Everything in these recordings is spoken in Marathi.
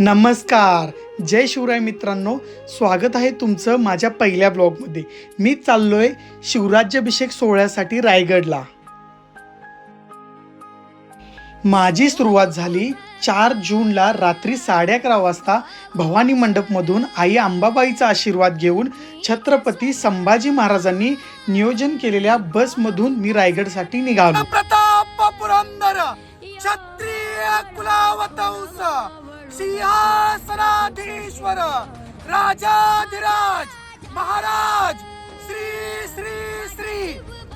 नमस्कार, जय शिवराय मित्रांनो. स्वागत आहे तुमचं माझ्या पहिल्या ब्लॉगमध्ये. मी चाललोय शिवराज्याभिषेक सोहळ्यासाठी रायगडला. माझी सुरुवात झाली 4 जूनला रात्री 11:30 वाजता भवानी मंडपमधून आई अंबाबाईचा आशीर्वाद घेऊन छत्रपती संभाजी महाराजांनी नियोजन केलेल्या बसमधून मी रायगडसाठी निघालो. प्रताप पुरंदर क्षत्रिय कुलावतंस सिंहासनाधीश्वर राजाधिराज महाराज श्री श्री श्री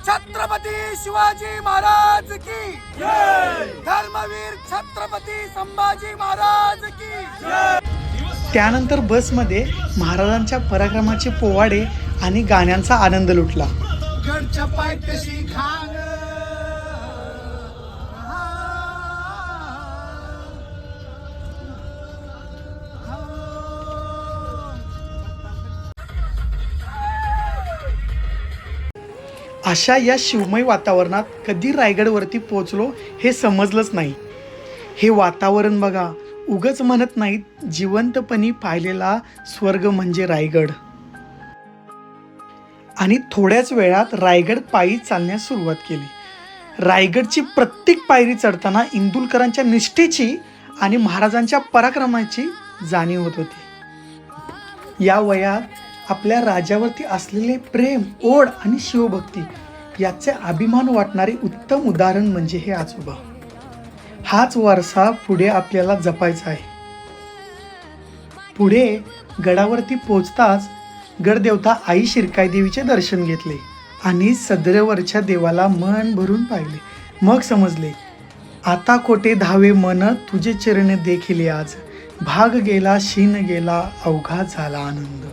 छत्रपती शिवाजी महाराज की जय. धर्मवीर छत्रपती संभाजी महाराज की जय. त्यानंतर बसमध्ये महाराजांच्या पराक्रमाचे पोवाडे आणि गाण्यांचा आनंद लुटला. गडच्या पायथ्याशी घाण अशा या शिवमय वातावरणात कधी रायगडवरती पोचलो हे समजलंच नाही. हे वातावरण बघा, उगच म्हणत नाहीत, जिवंतपणी पाहिलेला स्वर्ग म्हणजे रायगड. आणि थोड्याच वेळात रायगड पायी चालण्यास सुरुवात केली. रायगडची प्रत्येक पायरी चढताना इंदुलकरांच्या निष्ठेची आणि महाराजांच्या पराक्रमाची जाणीव होत होती. या वयात आपल्या राजावरती असलेले प्रेम, ओढ आणि शिवभक्ती याचे अभिमान वाटणारे उत्तम उदाहरण म्हणजे हे आजोबा. हाच वारसा पुढे आपल्याला जपायचा आहे. पुढे गडावरती पोचताच गडदेवता आई शिरकाई देवीचे दर्शन घेतले आणि सदरेवरच्या देवाला मन भरून पाहिले. मग समजले, आता कोठे धावे मन तुझे चरण देखिले आज, भाग गेला शीन गेला अवघा झाला आनंद.